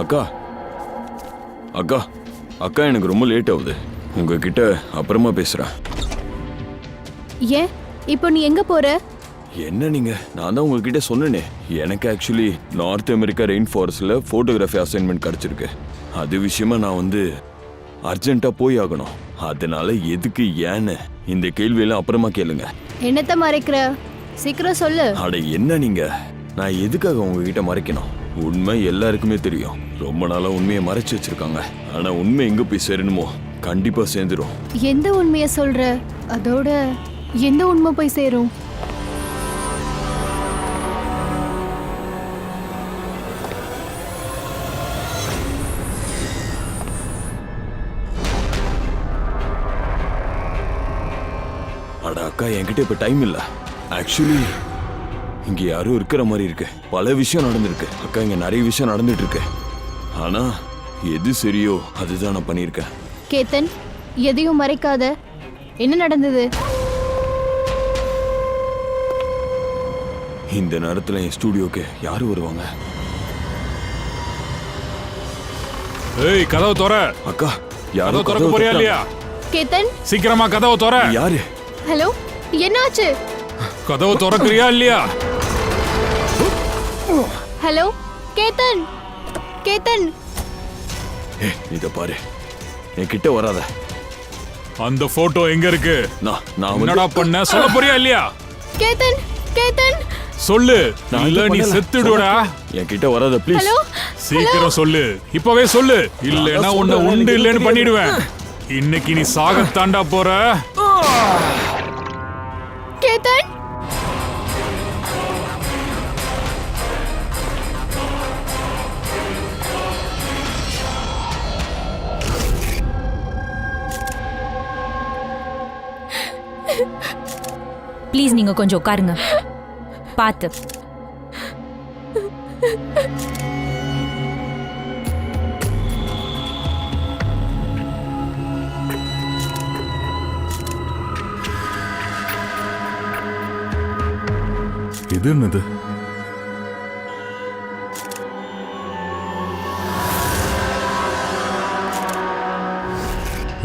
அக்கா அக்கா அக்கா எனக்கு ரொம்ப லேட் ஆகுது, உங்ககிட்ட அப்புறமா பேசுறேன். ஏன் இப்போ நீ எங்க போற? என்ன நீங்க, நான் தான் உங்ககிட்ட சொன்னேனே, எனக்கு ஆக்சுவலி நார்த் அமெரிக்கா ரெயின் ஃபாரஸ்ட்ல போட்டோகிராஃபி அசைன்மெண்ட் கிடைச்சிருக்கு. அது விஷயமா நான் அர்ஜென்ட்டா போய் ஆகணும். அதனால எதுக்கு ஏன்னு இந்த கேள்வியெல்லாம் அப்புறமா கேளுங்க. என்னத்த மறைக்கிற? சீக்கிரம் சொல்லு. அட என்ன நீங்க, நான் எதுக்காக உங்ககிட்ட மறைக்கணும்? உண்மை எல்லாருக்குமே தெரியும். ரொம்ப நாளா உண்மையை மறைச்சு வச்சிருக்காங்க. ஆனா உண்மை எங்க போய் சேரணுமோ கண்டிப்பா சேர்ந்துரும். எந்த உண்மைய சொல்ற? அதோட எந்த உண்மை போய் சேரும்? அட அக்கா, என்கிட்ட இப்ப டைம் இல்ல. ஆக்சுவலி இங்க யாரும் இருக்கிற மாதிரி இருக்கு. பல விஷயம் நடந்திருக்கு அக்கா, இங்க நிறைய விஷயம் நடந்துட்டு இருக்கு. ஆனா எது சரியோ அதுதான் நான் பண்ணியிருக்கேன். கேத்தன், எதையும் மறைக்காத. என்ன நடந்தது? இந்த நேரத்துல என் ஸ்டுடியோக்கு யாரு வருவாங்க? ஏய், கதவு தோற. அக்கா, யாரோ திறக்க போறியா இல்லையா? கேத்தன், சீக்கிரமா கதவு தோற. யாரு? ஹலோ, என்னாச்சு? கதவு திறக்கறியா இல்லையா? ஹலோ கேத்தன், கேத்தன். இத பாரு, என் கிட்ட வராத. அந்த போட்டோ எங்க இருக்கு? நான் என்னடா பண்ண, சொல்ல போறியா இல்லையா? கேத்தன், கேத்தன் சொல்லு. இல்ல நீ செத்துடுடா. என் கிட்ட வராத ப்ளீஸ். ஹலோ, சீக்கிரம் சொல்லு, இப்பவே சொல்லு. இல்லனா உன்னை உண்டு இல்லன்னு பண்ணிடுவேன். இன்னைக்கு நீ சாகத்தாண்டா போற. கேத்தன். ப்ளீஸ் நீங்க கொஞ்சம் உட்காருங்க. பார்த்து. இது என்னது?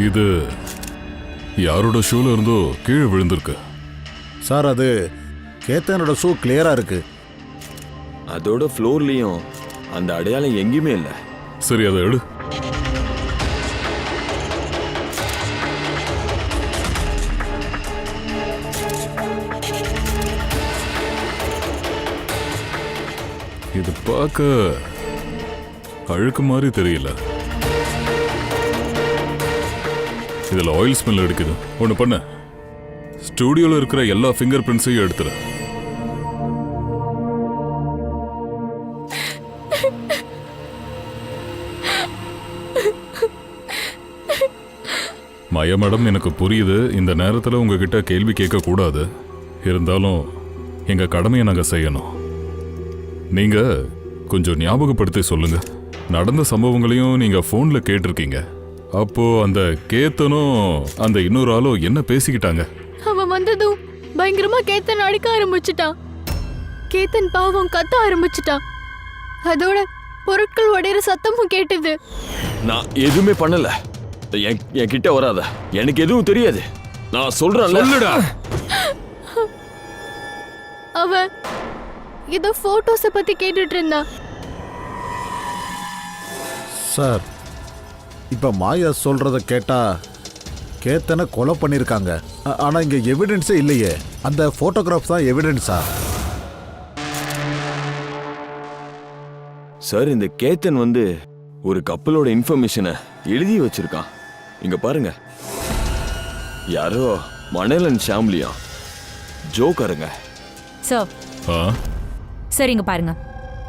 இது யாரோட ஷூல இருந்தோ கீழே விழுந்திருக்கு. சார், அது கேத்தனோட ஷூ கிளியரா இருக்கு. அதோட ஃப்ளோர்லயும் அந்த அடையாளம் எங்கேயுமே இல்ல. சரி, அதை எடு. இது பார்க்க அழுக்கு மாதிரி தெரியல. இதுல ஆயில் ஸ்மெல் அடிக்குது. ஒண்ணு பண்ண, ஸ்டுடியோல இருக்கிற எல்லா ஃபிங்கர் பிரிண்ட்ஸையும் எடுத்துரு. மயா மேடம், எனக்கு புரியுது இந்த நேரத்தில் உங்ககிட்ட கேள்வி கேட்க கூடாது. இருந்தாலும் எங்க கடமையை நாங்க செய்யணும். நீங்க கொஞ்சம் ஞாபகப்படுத்தி சொல்லுங்க. நடந்த சம்பவங்களையும் நீங்க போன்ல கேட்டிருக்கீங்க. அப்போ அந்த கேத்தனும் அந்த இன்னொரு ஆளும் என்ன பேசிக்கிட்டாங்க? அவன் வந்ததும் பயங்கரமா கேத்தன் அடிக்க ஆரம்பிச்சுட்டான். கேத்தன் பாவம் கத்த ஆரம்பிச்சுட்டான். அதோட பொருட்கள் உடையிற சத்தமும் கேட்டது. நான் எதுவுமே பண்ணல. என் கிட்ட வராத, எனக்கு எதுவும் தெரியாது. நான் சொல்றேன், சொல்லுடா. அவன் ஏதோ போட்டோஸை பத்தி கேட்டுட்டு இருந்தான். சார், இப்ப மாயா சொல்றத கேட்டா கேத்தனை கொலை பண்ணிருக்காங்க. ஆனா இங்க எவிடன்ஸே இல்லையே. அந்த போட்டோகிராஃப் தான் எவிடன்ஸா? சார், இந்த கேத்தன் ஒரு கப்பலோட இன்ஃபர்மேஷனை எழுதி வச்சிருக்கான். இங்க பாருங்க, யாரோ மணலன் ஷாம்லியா ஜோக்கருங்க. சார் இங்க பாருங்க.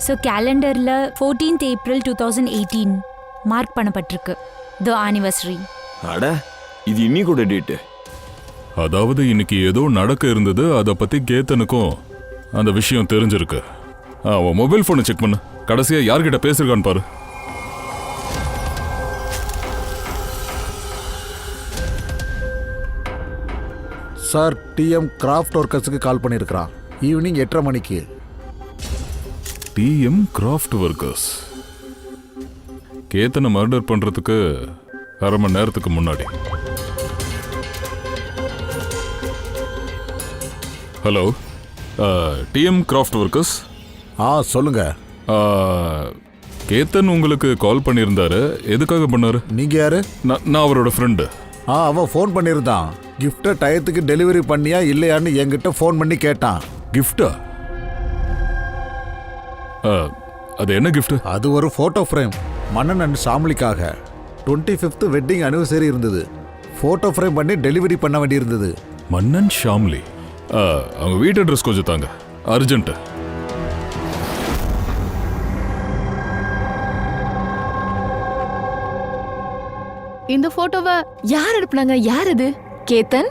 ஸோ கேலண்டர்ல 14th April 2018 மார்க் பண்ணப்பட்டிருக்கு, தி ஆனிவர்சரி. அட, இது இன்னைக்கூட டேட்டு. அதாவது இன்னைக்கு ஏதோ நடக்க இருந்தது. அதை பத்தி கேத்தனுக்கும் அந்த விஷயம் தெரிஞ்சிருக்கு. அவன் மொபைல் போனை செக் பண்ணு. கடைசியா யார்கிட்ட பேசிருக்கான்னு பாரு. சார், டிஎம் கிராஃப்ட் ஒர்க்கர்ஸுக்கு கால் பண்ணியிருக்கிறான். ஈவினிங் 8:30 மணிக்கு. TM craft workers. கேத்தனை மர்டர் பண்றதுக்கு அரை மணி நேரத்துக்கு முன்னாடி. Hello, TM craft workers. சொல்லுங்க. கேத்தன் உங்களுக்கு கால் பண்ணியிருந்தாரு. எதுக்காக பண்ணாரு? நீங்க யாரு? நான் அவரோட ஃப்ரெண்டு. அவன் ஃபோன் பண்ணியிருந்தான். கிஃப்ட்டை டயத்துக்கு டெலிவரி பண்ணியா இல்லையான்னு என்கிட்ட ஃபோன் பண்ணி கேட்டான். கிஃப்டா? அது என்ன கிஃப்ட்? அது ஒரு ஃபோட்டோ ஃப்ரேம். மன்னன் அண்ட் சாமலிக்காக 25th வெட்டிங் அனிவர்சரி இருந்தது. ஃபோட்டோ ஃப்ரேம் பண்ணி டெலிவரி பண்ண வேண்டியிருந்தது. மன்னன் ஷாம்லி. அவங்க வீட்டு அட்ரஸ் கொஞ்சம் தாங்க, அர்ஜென்ட். இந்த போட்டோவை யார் அனுப்புனாங்க? யார் இது? கேத்தன்?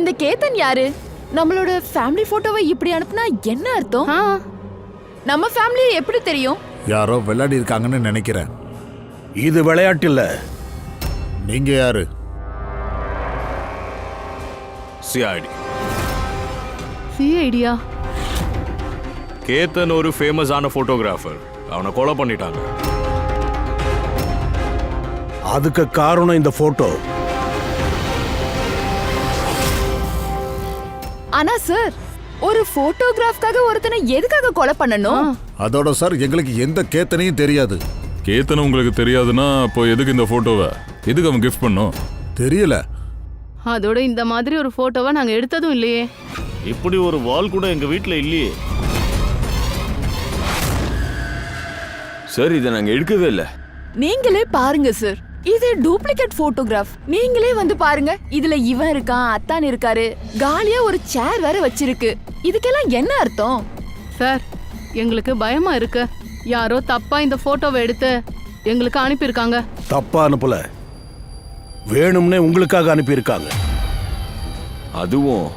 இந்த கேத்தன் யாரு? நம்மளோட ஃபேமிலி போட்டோவை இப்படி அனுப்புனா என்ன அர்த்தம்? நம்ம ஃபேமிலியை எப்படி தெரியும்? யாரோ விளையாடி இருக்காங்கன்னு நினைக்கிறேன். இது விளையாட்டு இல்ல. நீங்க யாரு? சிஐடி. சிஐடியா? கேத்தன் ஒரு ஃபேமஸான போட்டோகிராஃபர். அவனை கொலை பண்ணிட்டாங்க. அதுக்கு காரணம் இந்த போட்டோ. ஆனா சார், ஒரு போட்டோகிராஃப்காக ஒருத்தனை எதுக்காக கொலை பண்ணணும்? அதோட சார் எங்களுக்கு எந்த கேத்தனையும் தெரியாது. கேத்தனை உங்களுக்கு தெரியாதுன்னா அப்போ எதுக்கு இந்த போட்டோவை? எதுக்கு அவன் கிஃப்ட் பண்ணோம்? தெரியல. அதோட இந்த மாதிரி ஒரு போட்டோவை நாங்க எடுத்ததும் இல்லையே. இப்படி ஒரு வால் கூட எங்க வீட்ல இல்லையே. சார், இதை நாங்க எடுக்கவே இல்லை. நீங்களே பாருங்க சார், இது டூப்ளிகேட் போட்டோகிராஃப். நீங்களே வந்து பாருங்க. இதுல இவன் இருக்கான், அத்தான் இருக்காரு, காலியா ஒரு சேர் வேற வச்சிருக்கு. இதுக்கெல்லாம் என்ன அர்த்தம்? சார், எங்களுக்கு பயமா இருக்கு. யாரோ தப்பா இந்த போட்டோவை எடுத்து எங்களுக்கு அனுப்பியிருக்காங்க. தப்பா அனுப்பல, வேணும்னே உங்களுக்காக அனுப்பியிருக்காங்க. அதுவும்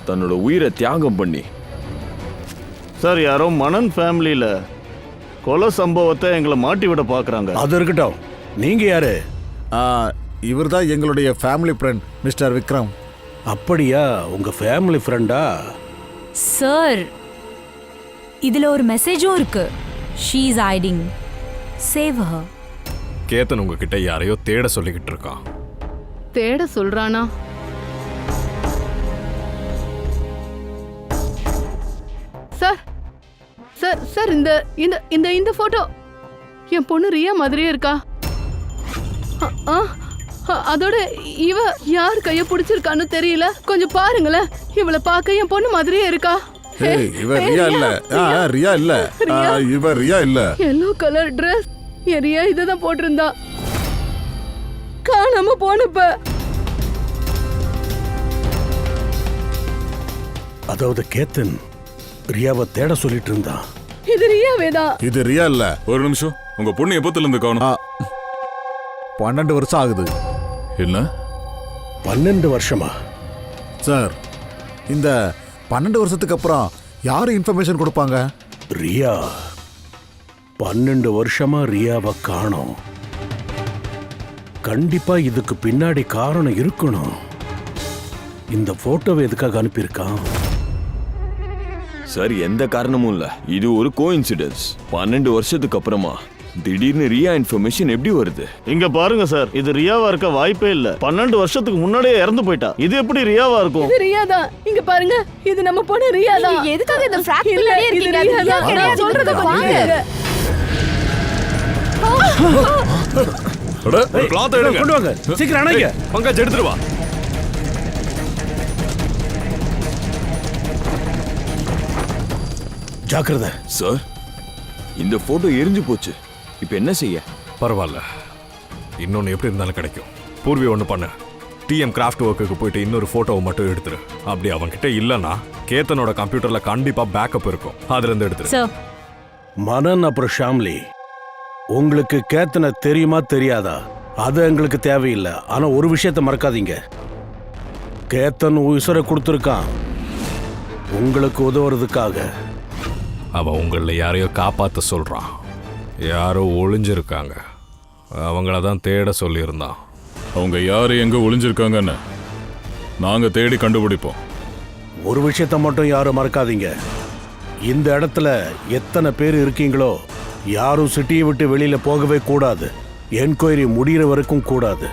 தன்னோட உயிரை தியாகம் பண்ணி. சார், யாரோ மனன் ஃபேமிலியில கொலை சம்பவத்தை எங்களை மாட்டி விட பாக்குறாங்க. அது இருக்கட்டும், நீங்க யாரு? இவர் தான் எங்களுடைய ஃபேமிலி ஃப்ரெண்ட் மிஸ்டர் விக்ரம். அப்படியா? உங்க ஃபேமிலி ஃப்ரெண்டா? சார், இதுல ஒரு மெசேஜும் இருக்கு. She is hiding, save her. Ketan உங்ககிட்ட யாரையோ தேட சொல்லிக்கிட்டு இருக்கான். தேட சொல்றானா? சார் சார் சார், இந்த இந்த இந்த இந்த போட்டோ என் பொண்ணு ரியா மாதிரியே இருக்கா. அதோட இவ யார் கைய பிடிச்சிருக்கான்னு தெரியல. கொஞ்சம் பாருங்களேன். இவளை பார்க்க என் பொண்ணு மாதிரியே இருக்கா. இவ ரியா இல்ல. ரியா இல்ல. இவ ரியா இல்ல. Yellow colour Dress. ரியா இததான் போட்டிருந்தா. காணாம போனப்ப. அதாவது கேத்தன் ரியாவை தேட சொல்லிட்டு இருந்தான். இது ரியாவேதான். இது ரியா இல்ல. ஒரு நிமிஷம், உங்க பொண்ணு எப்பத்துல இருந்து காணும்? 12 வருஷம் ஆகுது. என்ன? 12 வருஷமா? சார், இந்த 12 வருஷத்துக்கு அப்புறம் யாரு இன்ஃபர்மேஷன் கொடுப்பாங்க? ரியா 12 வருஷமா ரியாவை காணோம். கண்டிப்பா இதுக்கு பின்னாடி காரணம் இருக்கணும். இந்த போட்டோவை எதுக்காக அனுப்பியிருக்கான்? சார், எந்த காரணமும் இல்ல. இது ஒரு கோஇன்சிடென்ஸ். 12 வருஷத்துக்கு அப்புறமா திடீர்னு ரியா இன்ஃபர்மேஷன் எப்படி வருது? இங்க பாருங்க சார், இது ரியாவா இருக்க வாய்ப்பே இல்ல. 12 வருஷத்துக்கு முன்னாடியே இறந்து போயிட்டா. இது எப்படி ரியாவா இருக்கும்? இது ரியா தான். இங்க பாருங்க, இது நம்ம பொண்ணு ரியா தான். நீங்க எதுக்காக இந்த ஃபிராக் பின்னாடியே இருக்கீங்க? அது ரியா கிடையாது. சொல்றத பாருங்க. ஒரு cloth எடுங்க. கொண்டு வாங்க, சீக்கிரம் அணைங்க. பங்கஜ் எடுத்துட்டு வா. ஜாக்கிரதை. சார், இந்த போட்டோ எரிஞ்சு போச்சு. இப்ப என்ன செய்ய? பரவாயில்ல, இன்னொன்னு எப்படி இருந்தாலும் கிடைக்கும். பூர்வி ஒன்று பண்ண, டிஎம் கிராஃப்ட் ஒர்க்குக்கு போயிட்டு இன்னொரு போட்டோவை மட்டும் எடுத்துரு. அப்படி அவன்கிட்ட இல்லைன்னா கேத்தனோட கம்ப்யூட்டர்ல கண்டிப்பா பேக்கப் இருக்கும், அதுல இருந்து எடுத்துரு. சார், மனன் அப்புறம் ஷாம்லி, உங்களுக்கு கேத்தனை தெரியுமா தெரியாதா? அது எங்களுக்கு தேவையில்லை. ஆனா ஒரு விஷயத்த மறக்காதீங்க, கேத்தன் உசுரை கொடுத்துருக்கான் உங்களுக்கு உதவுறதுக்காக. அவன் உங்களில் யாரையோ காப்பாற்ற சொல்றான். யாரோ ஒளிஞ்சிருக்காங்க, அவங்கள தான் தேட சொல்லியிருந்தான். அவங்க யாரு எங்க ஒளிஞ்சிருக்காங்கன்னு நாங்க தேடி கண்டுபிடிப்போம். ஒரு விஷயத்த மட்டும் யாரும் மறக்காதீங்க, இந்த இடத்துல எத்தனை பேர் இருக்கீங்களோ யாரும் சிட்டியை விட்டு வெளியில போகவே கூடாது. என்கொயரி முடிகிற வரைக்கும் கூடாது.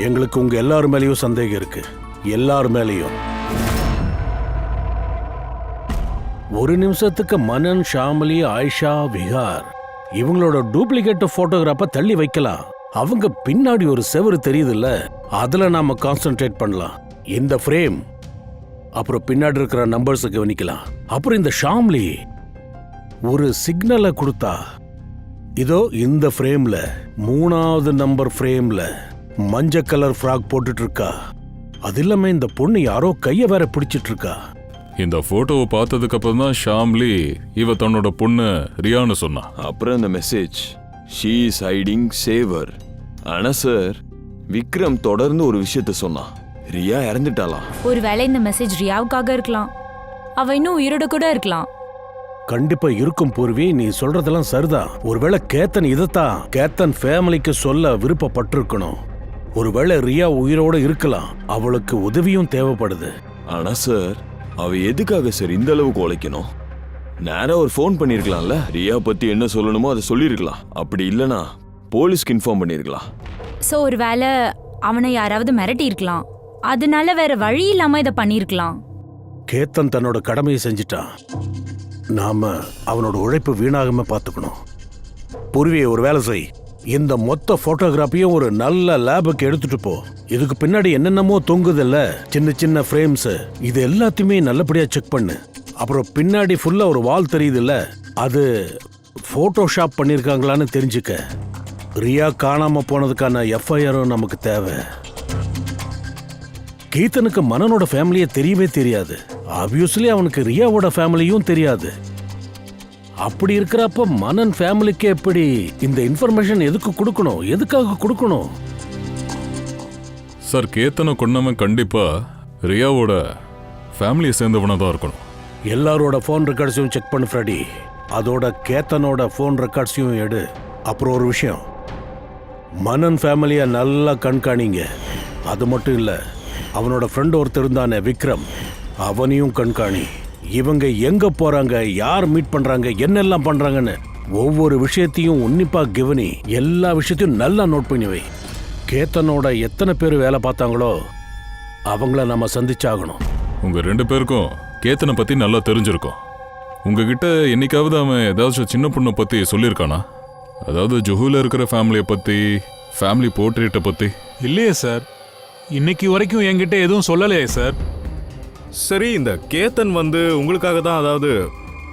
எங்களுக்கு உங்க எல்லார் மேலேயும் சந்தேகம் இருக்கு, எல்லார் மேலேயும். ஒரு நிமிஷத்துக்கு மனன், ஷாமலி, ஆயிஷா, விஹார் இவங்களோட டூப்ளிகேட் போட்டோகிராஃப தள்ளி வைக்கலாம். அவங்க பின்னாடி ஒரு செவரு தெரியுதுல்ல, அதுல நாம கான்சென்ட்ரேட் பண்ணலாம். இந்த ஃப்ரேம், அப்புறம் பின்னாடி இருக்கிற நம்பர்ஸை கவனிக்கலாம். அப்புறம் இந்த ஷாம்லி ஒரு சிக்னலை கொடுத்தா, இதோ இந்த ஃப்ரேம்ல 3வது நம்பர் ஃப்ரேம்ல மஞ்சள் கலர் ஃப்ராக் போட்டுட்டு இருக்கா. அது இல்லாம இந்த பொண்ணு யாரோ கைய வேற பிடிச்சிட்டு இருக்கா. இந்த போட்டோவை பார்த்ததுக்கு அப்புறம் தான் ஷாம்லி இவ தன்னோட பொண்ணு ரியான்னு சொன்னா. அப்புறம் இந்த மெசேஜ், ஷீ இஸ் ஹைடிங் சேவர். ஆனா சார், விக்ரம் தொடர்ந்து ஒரு விஷயத்த சொன்னான், ரியா இறந்துட்டாளாம். ஒருவேளை இந்த மெசேஜ் ரியாவுக்காக இருக்கலாம். அவ இன்னும் உயிரோட கூட இருக்கலாம். கண்டிப்பா இருக்கும் பூர்வி, நீ சொல்றதெல்லாம் சரிதான். ஒருவேளை கேத்தன் இதத்தான் கேத்தன் ஃபேமிலிக்கு சொல்ல விருப்பப்பட்டிருக்கணும். ஒருவேளை ரியா உயிரோட இருக்கலாம், அவளுக்கு உதவியும் தேவைப்படுது. ஆனா சார், அவ எதுக்காக சார் இந்த அளவுக்கு உழைக்கணும்? நேரா ஒரு ஃபோன் பண்ணிருக்கலாம்ல, ரியா பத்தி என்ன சொல்லணுமோ அதை சொல்லிருக்கலாம். அப்படி இல்லனா போலீஸ்க்கு இன்ஃபார்ம் பண்ணிருக்கலாம். சோ ஒருவேளை அவனை யாராவது மிரட்டி இருக்கலாம், அதனால வேற வழி இல்லாம இதை பண்ணிருக்கலாம். கேத்தன் தன்னோட கடமையை செஞ்சிட்டான். நாம அவனோட உழைப்பு வீணாகாம பார்த்துக்கணும். பூர்வியை ஒரு வேலை செய், இந்த மொத்த போட்டோகிராஃபியும் ஒரு நல்ல லேபுக்கு எடுத்துட்டு போ. இதுக்கு பின்னாடி என்னென்னமோ தொங்குதில்ல, சின்ன சின்ன ஃப்ரேம்ஸ், இது எல்லாத்தையுமே நல்லபடியா செக் பண்ணு. அப்புறம் பின்னாடி ஃபுல்லா ஒரு வால் தெரியுதுல்ல, அது போட்டோஷாப் பண்ணிருக்காங்களான்னு தெரிஞ்சுக்க. ரியா காணாம போனதுக்கான எஃப்ஐஆரும் நமக்கு தேவை. கீதனுக்கு மனனோட ஃபேமிலியே தெரியவே தெரியாது. ஆப்வியஸ்லி அவனுக்கு ரியாவோட ஃபேமிலியும் தெரியாது. அப்படி இருக்கிறப்ப மனன் ஃபேமிலிக்கு எப்படி இந்த இன்ஃபர்மேஷன் எதுக்கு கொடுக்கணும், எதுக்காக கொடுக்கணும்? சார், கேத்தனை கொண்டவன் கண்டிப்பா ரியாவோட ஃபேமிலியை சேர்ந்தவனா தான் இருக்கணும். எல்லாரோட ஃபோன் ரெக்கார்ட்ஸையும் செக் பண்ணு ஃப்ரெடி. அதோட கேத்தனோட ஃபோன் ரெக்கார்ட்ஸையும் எடு. அப்புறம் ஒரு விஷயம், மனன் ஃபேமிலியை நல்லா கண்காணிங்க. அது மட்டும் இல்லை, அவனோட ஃப்ரெண்ட் ஒருத்தர் இருந்தானே விக்ரம், அவனையும் கண்காணி. இவங்க எங்க போறாங்க, யார் மீட் பண்றாங்க, என்னெல்லாம் பண்றாங்கன்னு ஒவ்வொரு விஷயத்தையும் உன்னிப்பா கவனி. எல்லா விஷயத்தையும் நல்லா நோட் பண்ணி வை. கேத்தனோட எத்தனை பேர் வேலை பார்த்தாங்களோ அவங்கள நம்ம சந்திச்சாகணும். உங்க 2 பேருக்கும் கேத்தனை பத்தி நல்லா தெரிஞ்சிருக்கும். உங்ககிட்ட என்னைக்காவது அவன் ஏதாச்சும் சின்ன பொண்ணை பத்தி சொல்லியிருக்கானா? அதாவது ஜுஹூல இருக்கிற ஃபேமிலியை பத்தி, ஃபேமிலி போர்ட்ரேட்டை பத்தி? இல்லையே சார், இன்னைக்கு வரைக்கும் என்கிட்ட எதுவும் சொல்லலையே சார். சரி, இந்த கேத்தன் உங்களுக்காக தான், அதாவது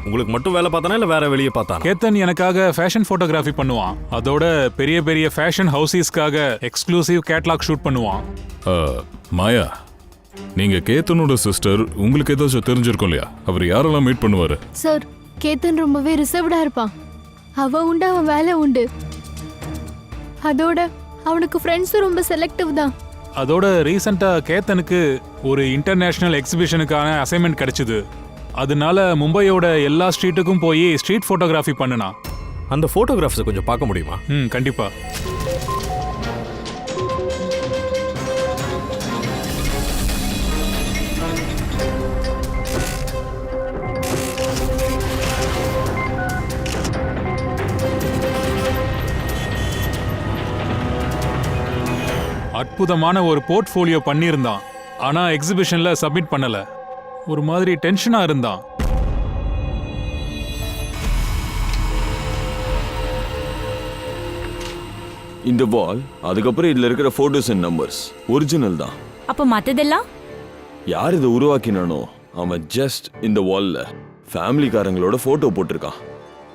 உங்களுக்கு மட்டும் வேலை பார்த்தானா இல்லை வேற வெளியே பார்த்தானா? கேத்தன் எனக்காக ஃபேஷன் ஃபோட்டோகிராஃபி பண்ணுவான். அதோட பெரிய பெரிய ஃபேஷன் ஹவுசஸ்க்காக எக்ஸ்க்ளூசிவ் கேட்லாக் ஷூட் பண்ணுவான். மாயா, நீங்க கேத்தனோட சிஸ்டர், உங்களுக்கு ஏதாச்சும் தெரிஞ்சிருக்கும் இல்லையா? அவர் யாரெல்லாம் மீட் பண்ணுவாரு? சார், கேத்தன் ரொம்பவே ரிசர்வ்டா இருப்பான். அவன் உண்டு, அவன் வேலை உண்டு. அதோட அவனுக்கு ஃப்ரெண்ட்ஸும் ரொம்ப செலக்டிவ் தான். அதோட ரீசெண்டா கேத்தனுக்கு ஒரு இன்டர்நேஷனல் எக்ஸிபிஷனுக்கான அசைன்மெண்ட் கிடைச்சது. அதனால மும்பையோட எல்லா ஸ்ட்ரீட்டுக்கும் போய் ஸ்ட்ரீட் ஃபோட்டோகிராஃபி பண்ணுனா. அந்த ஃபோட்டோகிராஃப்ஸை கொஞ்சம் பார்க்க முடியுமா? கண்டிப்பா. அற்புதமான ஒரு போர்ட்ஃபோலியோ பண்ணியிருந்தான். ஆனா எக்ஸிபிஷன்ல சப்மிட் பண்ணல. ஒரு மாதிரி டென்ஷனா இருந்தான். இந்த வால், அதுக்கப்புறம் இதுல இருக்கிற போட்டோஸ் அண்ட் நம்பர்ஸ் ஒரிஜினல் தான். அப்ப மத்ததெல்லாம் யார் இதை உருவாக்கினானோ அவன் ஜஸ்ட் இந்த வால்ல ஃபேமிலிக்காரங்களோட போட்டோ போட்டிருக்கான்.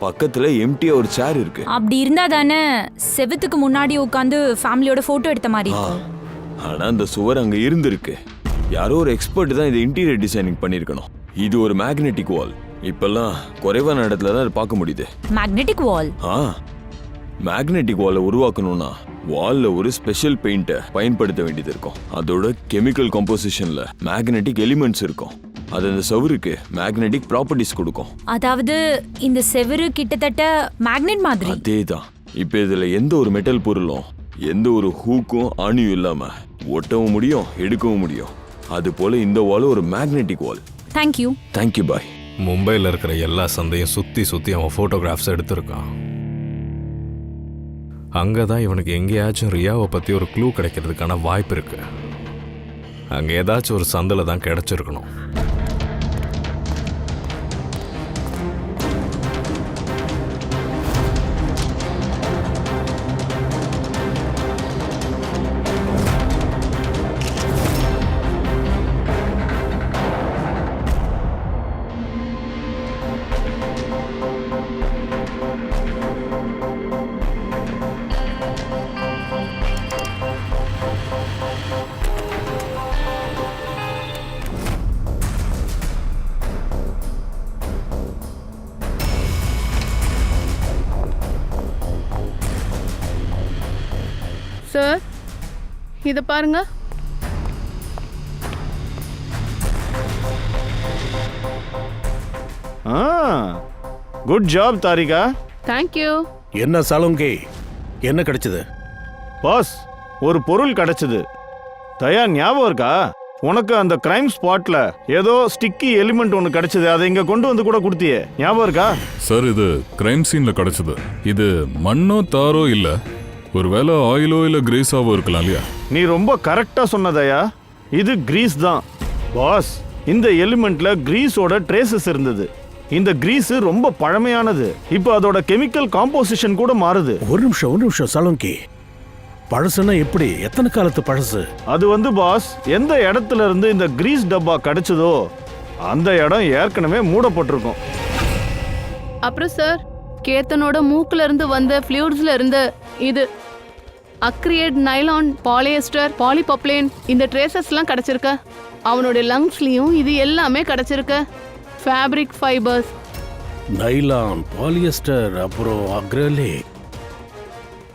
பக்கத்துல எம்டியா ஒரு சேர் இருக்கு. அப்படி இருந்தா தானே செவத்துக்கு முன்னாடி உட்காந்து ஃபேமிலியோட போட்டோ எடுத்த மாதிரி இருக்கும். ஆனா அந்த சுவர் அங்க இருந்திருக்கு. யாரோ ஒரு எக்ஸ்பர்ட் தான் இதை இன்டீரியர் டிசைனிங் பண்ணிருக்கணும். இது ஒரு மேக்னெட்டிக் வால். இப்பெல்லாம் குறைவான இடத்துல தான் அதை பார்க்க முடியுது. மேக்னெட்டிக் வால்? மேக்னெட்டிக் வாலை உருவாக்கணும்னா வால்ல ஒரு ஸ்பெஷல் பெயிண்ட்டை பயன்படுத்த வேண்டியது இருக்கும். அதோட கெமிக்கல் கம்போசிஷன்ல மேக்னெட்டிக் எலிமெண்ட்ஸ் இருக்கும். அது அந்த செவருக்கு மேக்னெட்டிக் ப்ராப்பர்ட்டிஸ் கொடுக்கும். அதாவது இந்த செவரு கிட்டத்தட்ட மேக்னெட் மாதிரி. அதேதான். இப்போ இதுல எந்த ஒரு மெட்டல் பொருளும் எந்த ஒரு ஹூக்கும் ஆணியும் இல்லாம ஒட்டவும் முடியும், எடுக்கவும் முடியும். அது போல இந்த வால் ஒரு மேக்னெட்டிக் வால். தேங்க்யூ. Thank you bye. மும்பையில் இருக்கிற எல்லா சந்தையும் சுற்றி அவன் ஃபோட்டோகிராஃப்ஸ் எடுத்திருக்கான். அங்கே தான் இவனுக்கு எங்கேயாச்சும் ரியாவை பற்றி ஒரு க்ளூ கிடைக்கிறதுக்கான வாய்ப்பு இருக்கு. அங்கே ஏதாச்சும் ஒரு சந்தில் தான் கிடைச்சிருக்கணும். சார் இதை பாருங்க. Good job Tarika. தேங்க்யூ. என்ன சலோங்கி, என்ன கிடைச்சது? பாஸ், ஒரு பொருள் கிடைச்சது. தயா ஞாபகம் இருக்கா? உனக்கு அந்த கிரைம் ஸ்பாட்ல ஏதோ ஸ்டிக்கி எலிமெண்ட் ஒன்று கிடைச்சது. அதை இங்க கொண்டு வந்து கூட கொடுத்தியே, ஞாபகம் இருக்கா? சார், இது கிரைம் சீன்ல கிடைச்சது. இது மண்ணோ தாரோ இல்ல, ஒருவேளை ஆயிலோ இல்ல கிரீஸாவோ இருக்கலாம் இல்லையா? நீ ரொம்ப கரெக்டா சொன்னதயா. இது கிரீஸ் தான் பாஸ். இந்த எலிமெண்ட்ல கிரீஸோட ட்ரேசஸ் இருந்தது. இந்த கிரீஸ் ரொம்ப பழமையானது. இப்போ அதோட கெமிக்கல் காம்போசிஷன் கூட மாறுது. ஒரு நிமிஷம் சலோங்கி, பழசுன்னா எப்படி? எத்தனை காலத்து பழசு? அது வந்து பாஸ், எந்த இடத்துல இருந்து இந்த கிரீஸ் டப்பா கிடைச்சதோ அந்த இடம் ஏற்கனவே மூடப்பட்டிருக்கும். அப்புறம் சார், கேத்தனோட மூக்குல இருந்து வந்த ஃப்ளூயிட்ஸ்ல இருந்து இது அக்ரியேட், நைலான், பாலியஸ்டர், பாலிபப்ளேன் இந்த ட்ரேசஸ்லாம் கிடைச்சிருக்க. அவனோட லங்ஸ்லயும் இது எல்லாமே கிடைச்சிருக்க. ஃபேப்ரிக் ஃபைபர்ஸ், நைலான், பாலியஸ்டர், அப்புறம் அக்ரலிக்.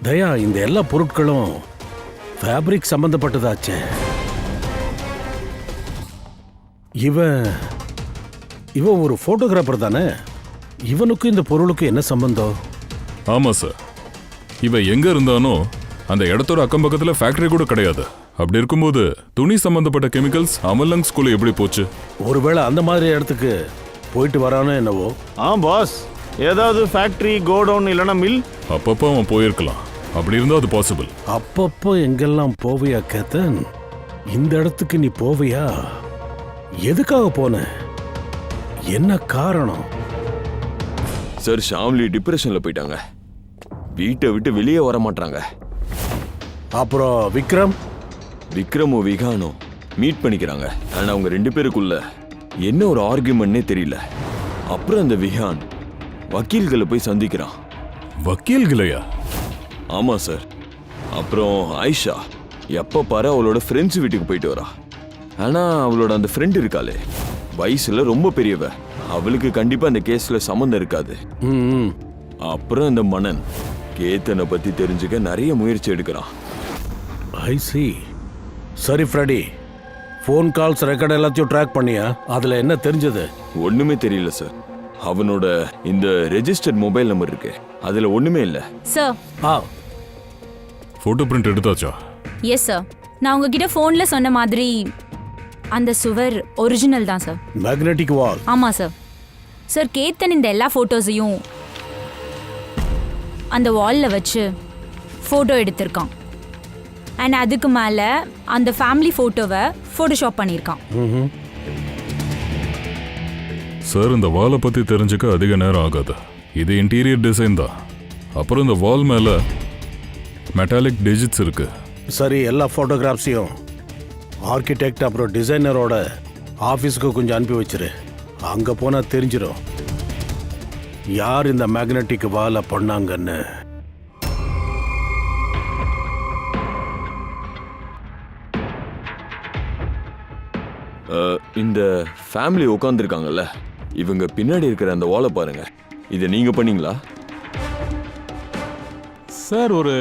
தயா, இந்த எல்லா பொருட்களும் ஃபேப்ரிக் சம்பந்தப்பட்டதாச்சே. இவன் ஒரு போட்டோகிராஃபர் தானே? இவனுக்கும் இந்த பொருளுக்கும் என்ன சம்பந்தம்? ஆமா சார், இவன் எங்க இருந்தானோ அந்த இடத்தோட அக்கம் பக்கத்துல ஃபேக்டரி கூட கிடையாது. அப்படி இருக்கும்போது துணி சம்பந்தப்பட்ட கெமிக்கல்ஸ் அவன் லங்ஸ்குள்ள எப்படி போச்சு? ஒருவேளை அந்த மாதிரி இடத்துக்கு போயிட்டு வரானோ என்னவோ. பாஸ், ஏதாவது ஃபேக்டரி, கோடவுன் இல்லைன்னா மில் அப்பப்போ அவன் போயிருக்கலாம். அப்படி இருந்தா அது பாசிபிள். அப்பப்போ எங்கெல்லாம் போவியா கேத்தன்? இந்த இடத்துக்கு நீ போவியா? எதுக்காக போன? என்ன காரணம்? சார், ஷாம்லி டிப்ரெஷன்ல போயிட்டாங்க. வீட்டை விட்டு வெளியே வர மாட்டாங்க. அப்புறம் விக்ரமும் விகானும் மீட் பண்ணிக்கிறாங்க. ஆனா அவங்க 2 பேருக்குள்ள என்ன ஒரு ஆர்கியூமெண்ட்னே தெரியல. அப்புறம் அந்த விகான் வக்கீல்களை போய் சந்திக்கிறான். வக்கீல்களையா? ஆமா சார். அப்புறம் ஆயிஷா எப்ப பாரு அவளோட ஃப்ரெண்ட்ஸ் வீட்டுக்கு போயிட்டு வரா. ஆனா அவளோட அந்த ஃப்ரெண்ட் இருக்காளே, வயசுல ரொம்ப பெரியவ, அவளுக்கு கண்டிப்பா அந்த கேஸ்ல சம்மந்தம் இருக்காது. அப்புறம் இந்த மனன் கேத்தனை பத்தி தெரிஞ்சுக்க நிறைய முயற்சி எடுக்கிறான். ஐ சி. சரி ஃப்ரெடி, ஃபோன் கால்ஸ் ரெக்கார்ட் எல்லாத்தையும் ட்ராக் பண்ணியா? அதுல என்ன தெரிஞ்சது? ஒண்ணுமே தெரியல சார். அவனோட இந்த ரெஜிஸ்டர்ட் மொபைல் நம்பர் இருக்கு, அதுல ஒண்ணுமே இல்ல. சார், போட்டோ பிரிண்ட் எடுத்தாச்சா? Yes sir. நான் உங்ககிட்ட ஃபோன்ல சொன்ன மாதிரி அந்த சுவர் ஒரிஜினல் தான் சார். மேக்னெட்டிக் வால்? ஆமா சார். சார், கேத்தன் இந்த எல்லா ஃபோட்டோஸையும் அந்த வாலில் வச்சு ஃபோட்டோ எடுத்திருக்கான். அண்ட் அதுக்கு மேலே அந்த ஃபேமிலி ஃபோட்டோவை ஃபோட்டோஷாப் பண்ணியிருக்கான். சார், இந்த வாலை பத்தி தெரிஞ்சுக்க அதிக நேரம் ஆகாது. இது இன்டீரியர் டிசைன் தான். அப்புறம் இந்த வால் மேல மெட்டாலிக் டிஜிட்ஸ் இருக்கு. சரி, எல்லா ஃபோட்டோகிராஃப்ஸையும் ஆர்கிடெக்ட் அப்புறம் டிசைனரோட ஆஃபீஸுக்கு கொஞ்சம் அனுப்பி வச்சிரு. அங்கே போனால் தெரிஞ்சிடும் யார் இந்த மேக்னெட்டிக் வாலை பண்ணாங்கன்னு. இந்த ஃபேமிலி உட்காந்துருக்காங்கல்ல, இவங்க பின்னாடி இருக்கிற அந்த வாலை பாருங்க. இதை நீங்க பண்ணீங்களா? சார், ஒரு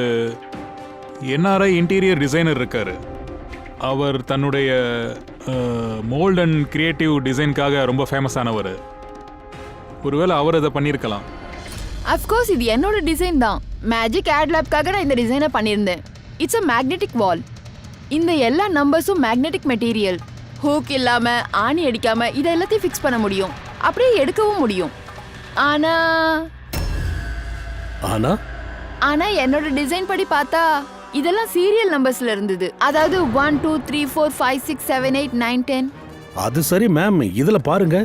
என்ஆர்ஐ இன்டீரியர் டிசைனர் இருக்காரு. அவர் தன்னுடைய மோல்ட் அண்ட் கிரியேட்டிவ் டிசைனுக்காக ரொம்ப ஃபேமஸ் ஆனவர். ஒருவேளை அவர் அதை பண்ணியிருக்கலாம். அஃப்கோர்ஸ் இது என்னோட டிசைன் தான். மேஜிக் ஆட் லேப்காக நான் இந்த டிசைனை பண்ணியிருந்தேன். இட்ஸ் அ மேக்னெட்டிக் வால். இந்த எல்லா நம்பர்ஸும் மேக்னெட்டிக் மெட்டீரியல். ஹூக் இல்லாம, ஆணி அடிக்காம இதை எல்லாத்தையும் ஃபிக்ஸ் பண்ண முடியும். அப்படியே எடுக்கவும் முடியும். ஆனா ஆனா என்னோட டிசைன் படி பார்த்தா இதெல்லாம் சீரியல் நம்பர்ஸ்ல இருந்தது. அதாவது 1 2 3 4 5 6 7 8 9 10. அது சரி மேம், இதுல பாருங்க,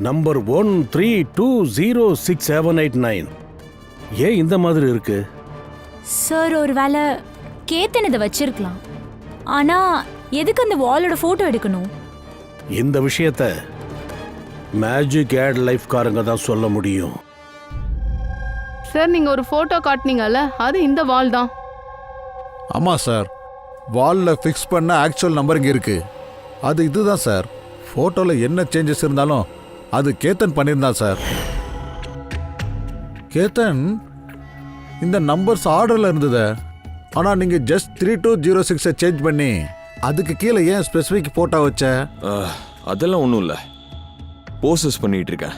நம்பர் 1 3 2 0 6 7 8 9. ஏன் இந்த மாதிரி இருக்கு? சார் ஒருவேளை கேத்தன் இதை வச்சிருக்கலாம். ஆனா எதுக்கு அந்த வாலோட போட்டோ எடுக்கணும்? இந்த விஷயத்த மேஜிக் ஆட் லைஃப்காரங்க தான் சொல்ல முடியும். சார் நீங்க ஒரு போட்டோ காட்டுனீங்கல்ல, அது இந்த வால் தான். ஆமாம் சார், வாலில் ஃபிக்ஸ் பண்ண ஆக்சுவல் நம்பர் இங்கே இருக்குது. அது இதுதான் சார். ஃபோட்டோவில் என்ன சேஞ்சஸ் இருந்தாலும் அது கேத்தன் பண்ணியிருந்தான் சார். கேத்தன் இந்த நம்பர்ஸ் ஆர்டரில் இருந்தது. ஆனால் நீங்கள் ஜஸ்ட் 3206 சேஞ்ச் பண்ணி அதுக்கு கீழே ஏன் ஸ்பெசிஃபிக் ஃபோட்டோ வச்ச? அதெல்லாம் ஒன்றும் இல்லை, போசஸ் பண்ணிட்டு இருக்கேன்.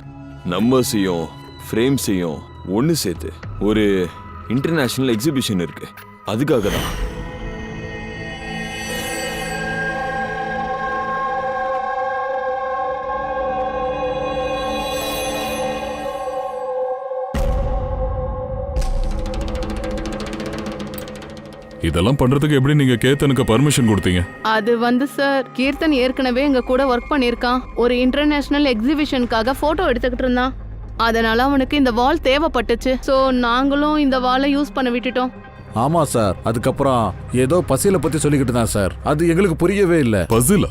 நம்பர்ஸையும் ஃப்ரேம்ஸையும் ஒன்று சேர்த்து ஒரு இன்டர்நேஷ்னல் எக்ஸிபிஷன் இருக்கு, அதுக்காக தான். இதெல்லாம் பண்றதுக்கு எப்படி நீங்க கேத்தனுக்கு பர்மிஷன் கொடுத்தீங்க? அது வந்து சார், கீர்த்தன் ஏற்கனவே எங்க கூட ஒர்க் பண்ணியிருக்கான். ஒரு இன்டர்நேஷனல் எக்ஸிபிஷனுக்காக போட்டோ எடுத்துக்கிட்டு இருந்தான். அதனால அவனுக்கு இந்த வால் தேவைப்பட்டுச்சு. ஸோ நாங்களும் இந்த வாலை யூஸ் பண்ண விட்டுட்டோம். ஆமாம் சார். அதுக்கப்புறம் ஏதோ பசியில் பற்றி சொல்லிக்கிட்டு தான் சார். அது எங்களுக்கு புரியவே இல்லை. பசிலா?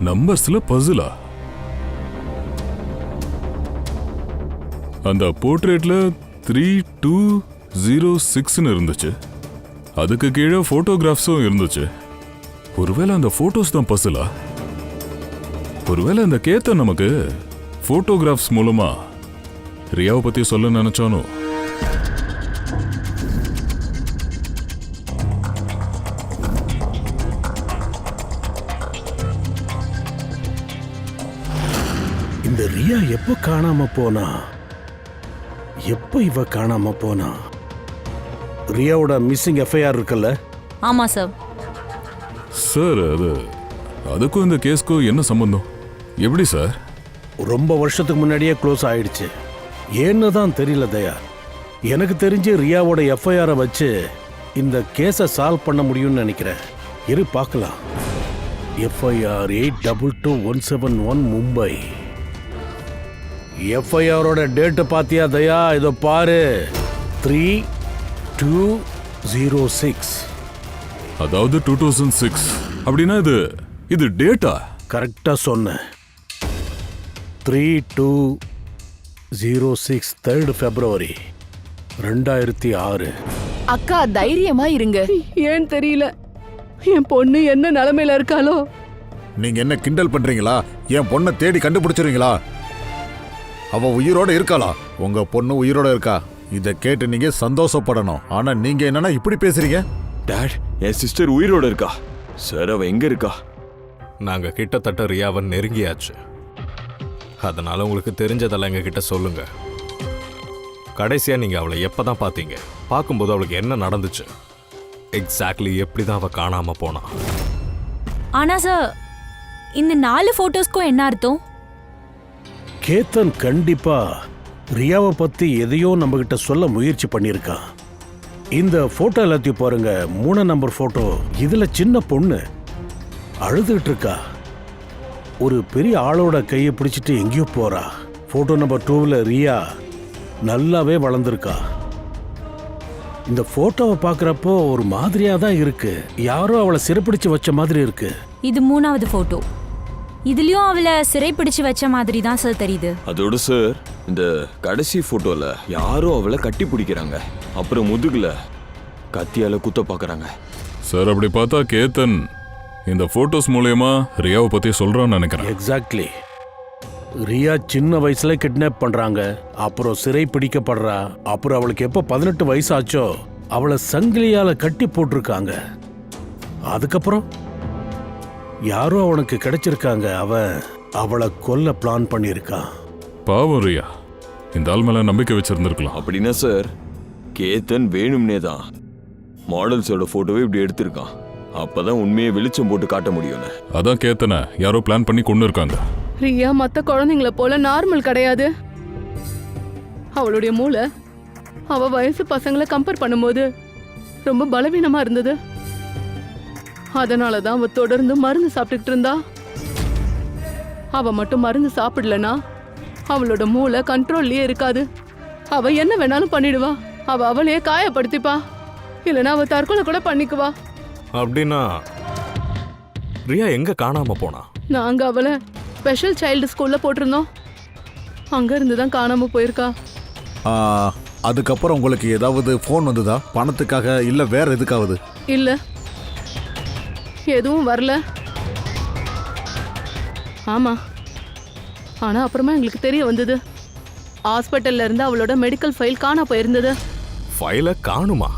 நம்பர்ஸ்ல பசிலா? அந்த போர்ட்ரேட்ல 3206 இருந்துச்சு. அதுக்கு கீழே போட்டோகிராஃப்ஸும் இருந்துச்சு. ஒருவேளை அந்த போட்டோஸ் தான் பசிலா? ஒருவேளை அந்த கேத்த நமக்கு போட்டோகிராஃப்ஸ் மூலமா ரியாவை பத்தி சொல்ல நினைச்சானோ? இந்த ரியா எப்போ காணாம போனா? எப்போ இவ காணாம போனா? ரியாவோட மிஸ்ஸிங் எஃப்ஐஆர் இருக்குல்ல? ஆமா சார். சார் அதுக்கும் இந்த கேஸ்க்கும் என்ன சம்பந்தம்? எப்படி சார்? ரொம்ப வருஷத்துக்கு முன்னாடியே க்ளோஸ் ஆயிடுச்சு. ஏன்னு தான் தெரியல தயா. எனக்கு தெரிஞ்சு ரியாவோட எஃப்ஐஆரை வச்சு இந்த கேஸை சால்வ் பண்ண முடியும்னு நினைக்கிறேன். இரு பார்க்கலாம். எஃப்ஐஆர் 822171 மும்பை. எஃப்ஐஆரோட டேட்டு பாத்தியா தயா? இதோ பாரு, 3206. அதாவது 2006 அப்படின்னா இது டேட்டா? கரெக்டா சொன்ன. 3206 3rd February 2006. அக்கா தைரியமா இருங்க. ஏன் தெரியல, என் பொண்ணு என்ன நிலைமையில இருக்காளோ. நீங்க என்ன கிண்டல் பண்றீங்களா? என் பொண்ணை தேடி கண்டுபிடிச்சிருவீங்களா? அவ உயிரோட இருக்காளா? உங்க பொண்ணு உயிரோட இருக்கா? இதை கேட்டு நீங்க சந்தோஷப்படணும். ஆனா நீங்க என்னன்னா இப்படி பேசுறீங்க? டாட், என் சிஸ்டர் உயிரோட இருக்கா. சார் அவ எங்க இருக்கா? நாங்க கிட்டத்தட்ட ரியாவை நெருங்கியாச்சு. அதனால உங்களுக்கு தெரிஞ்சதெல்லாம் எங்க கிட்ட சொல்லுங்க. கடைசியா நீங்க அவளை எப்பதான் பாத்தீங்க? பார்க்கும்போது அவளுக்கு என்ன நடந்துச்சு? எக்ஸாக்ட்லி எப்படி தான் அவ காணாம போனா? ஆனா சார், இந்த 4 போட்டோஸ்க்கும் என்ன அர்த்தம்? கேத்தன் கண்டிப்பா ரியாவை பத்தி எதையோ நம்ம கிட்ட சொல்ல முயற்சி பண்ணிருக்கான். இந்த போட்டோ எல்லாத்தையும் பாருங்க. 3 நம்பர் போட்டோ. இதுல சின்ன பொண்ணு அழுதுகிட்டு இருக்கா. ஒரு பெரிய ஆளோட கையை பிடிச்சிட்டு எங்கேயோ போறா. போட்டோ நம்பர் 2ல ரியா நல்லாவே வளர்ந்துருக்கா. இந்த போட்டோவை பார்க்கறப்போ ஒரு மாதிரியா தான் இருக்கு. யாரோ அவளை சிறைப்பிடிச்சு வச்ச மாதிரி இருக்கு. இது 3வது போட்டோ. இதுலயும் அவளை சிறைப்பிடிச்சு வச்ச மாதிரி தான் சார் தெரியுது. அதோட சார், இந்த கடைசி போட்டோல யாரோ அவளை கட்டி பிடிக்கிறாங்க, அப்புறம் முதுகுல கத்தியால குத்த பாக்குறாங்க. சார் அப்படி பார்த்தா கேத்தன் இந்த போட்டோஸ் மூலமா ரியாவை பத்தி சொல்றான்னு நினைக்கிறேன். எக்ஸாக்ட்லி. ரியா சின்ன வயசுல கிட்னாப் பண்றாங்க, அப்புறம் சிறை பிடிக்கப்படுறா. அப்புறம் அவளுக்கு எப்போ 18 வயசு ஆச்சோ அவளை சங்கிலியால கட்டி போட்டிருக்காங்க. அதுக்கப்புறம் யாரோ அவனுக்கு கிடைச்சிருக்காங்க. அவன் அவளை கொல்ல பிளான் பண்ணியிருக்கான். பாவம் ரியா, இந்த ஆள் மேல நம்பிக்கை வச்சிருந்திருக்கலாம். அப்படின்னா சார், கேத்தன் வேணும்னே தான் மாடல்ஸோட போட்டோவை இப்படி எடுத்திருக்கான். அப்பதான் உண்மையை வெளிச்சம் போட்டு காட்ட முடியும். அதான் கேத்தனை யாரோ பிளான் பண்ணி கொண்டு இருக்காங்க. ரியா மற்ற குழந்தைங்கள போல நார்மல் கிடையாது. அவளுடைய மூளை அவ வயசு பசங்களை கம்பேர் பண்ணும்போது ரொம்ப பலவீனமா இருந்தது. அதனாலதான் அவ தொடர்ந்து மருந்து சாப்பிட்டுக்கிட்டு இருந்தா. அவ மட்டும் மருந்து சாப்பிடலனா அவளோட மூளை கண்ட்ரோல்லயே இருக்காது. அவ என்ன வேணாலும் பண்ணிடுவா. அவளையே காயப்படுத்திப்பா, இல்லைன்னா அவ தற்கொலை கூட பண்ணிக்குவா. அப்படின்னா ரியா எங்க காணாம போனா? நாங்க அவளை ஸ்பெஷல் சைல்டு ஸ்கூல்ல போட்டிருந்தோம். அங்க இருந்து தான் காணாம போயிருக்கா. அதுக்கப்புறம் உங்களுக்கு ஏதாவது ஃபோன் வந்ததா? பணத்துக்காக இல்ல வேற எதுக்காவது? இல்ல, எதுவும் வரல. ஆமா, ஆனா அப்புறமா எங்களுக்கு தெரிய வந்தது, ஹாஸ்பிட்டல்ல இருந்து அவளோட மெடிக்கல் ஃபைல் காணா போயிருந்தது. ஃபைல காணுமா?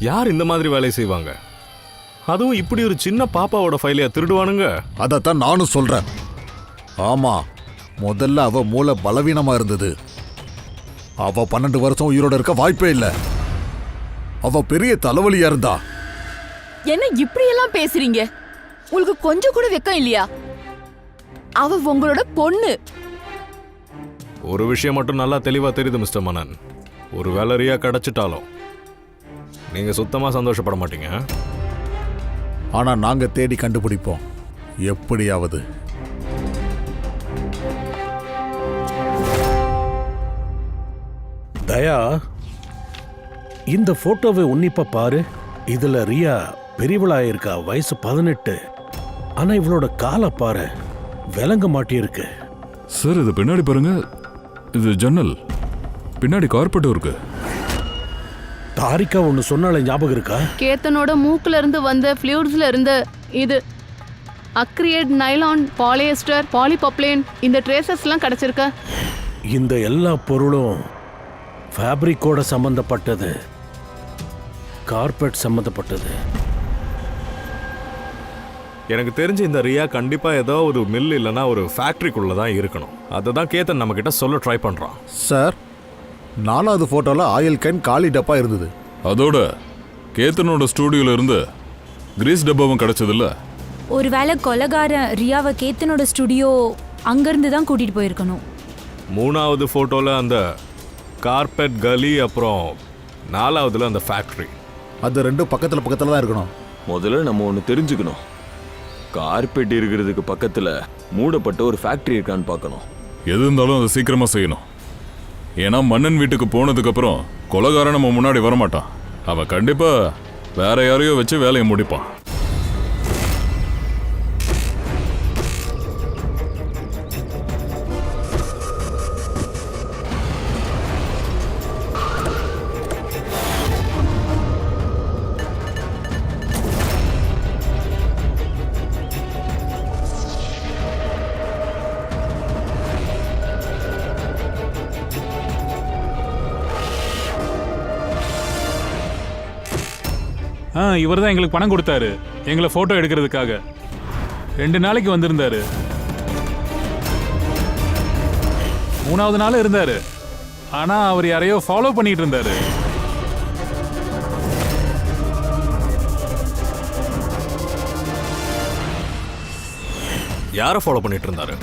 யார் இந்த மாதிரி வேலை செய்வாங்க? அதுவும் இப்படி ஒரு சின்ன பாப்பாவோட ஃபைலையா திருடுவானுங்க? அதைத்தான் நானும் சொல்றேன். ஆமா, முதல்ல அவ மூளை பலவீனமா இருந்தது. அவ 12 வருஷம் உயிரோட இருக்க வாய்ப்பே இல்ல. அவ பெரிய தலைவலியா இருந்தா. என்ன இப்படி எல்லாம் பேசுறீங்க? உங்களுக்கு கொஞ்சம் கூட வெக்கம் இல்லையா? அவ உங்களோட பொண்ணு. ஒரு விஷயம் மட்டும் நல்லா தெளிவா தெரியுது மிஸ்டர் மனன். ஒரு வேலை ரியா கிடைச்சிட்டாலும் நீங்க சுத்தமா சந்தோஷப்பட மாட்டீங்க. ஆனா நாங்க தேடி கண்டுபிடிப்போம் எப்படியாவது. தயா, இந்த போட்டோவை உன்னிப்பா பாரு. இதுல ரியா பெரியவளா இருக்கா, வயசு 18. ஆனா இவளோட காலை பாரு, விலங்க மாட்டியிருக்கு. சார் இது பின்னாடி பாருங்க, இது ஜன்னல், பின்னாடி கார்பெட் இருக்கு. தாரிகா ஒன்னு சொன்னாலே ஞாபகம் இருக்கா? கேத்தனோட மூக்குல இருந்து வந்த ஃப்ளூயிட்ஸ்ல இருந்து இது அக்ரியேட் நைலான் பாலியஸ்டர் பாலிபப்ளேன் இந்த ட்ரேசஸ்லாம் கிடைச்சிருக்க. இந்த எல்லா பொருளும் ஃபேப்ரிக்கோட சம்பந்தப்பட்டது, கார்பெட் சம்பந்தப்பட்டது. எனக்கு தெரிஞ்சு இந்த ரியா கண்டிப்பா ஏதோ ஒரு மில் இல்லைன்னா ஒரு ஃபேக்டரிக்குள்ள தான் இருக்கணும். அதை தான் கேத்தன் நம்ம கிட்ட சொல்ல ட்ரை பண்றான். சார், 4வது போட்டோல ஆயில் கேன் காலி டப்பா இருந்தது. அதோட கேத்தனோட ஸ்டூடியோல இருந்து கிரீஸ் டப்பாவும் கிடைச்சதில்ல. ஒருவேளை கொலைகாரன் ரியாவை கேத்தனோட ஸ்டுடியோ அங்கிருந்து தான் கூட்டிட்டு போயிருக்கணும். 3வது போட்டோல அந்த கார்பெட் கலி, அப்புறம் 4வதுல அந்த ஃபேக்டரி. அது ரெண்டும் பக்கத்துல தான் இருக்கணும். முதல்ல நம்ம ஒன்று தெரிஞ்சுக்கணும். கார்பெட் இருக்கிறதுக்கு பக்கத்துல மூடப்பட்ட ஒரு ஃபேக்டரி இருக்கான்னு பார்க்கணும். எது இருந்தாலும் அதை சீக்கிரமா செய்யணும். ஏன்னா மன்னன் வீட்டுக்கு போனதுக்கு அப்புறம் கொலைகாரன் நம்ம முன்னாடி வரமாட்டான். அவன் கண்டிப்பா வேற யாரையோ வச்சு வேலையை முடிப்பான். இவர் தான் எங்களுக்கு பணம் கொடுத்தாரு எங்களை போட்டோ எடுக்கிறதுக்காக. 2 நாளைக்கு வந்திருந்தாரு, 3வது நாள் இருந்தாரு. ஆனா அவர் யாரையோ ஃபாலோ பண்ணிட்டு இருந்தாரு. யாரை ஃபாலோ பண்ணிட்டு இருந்தாரு?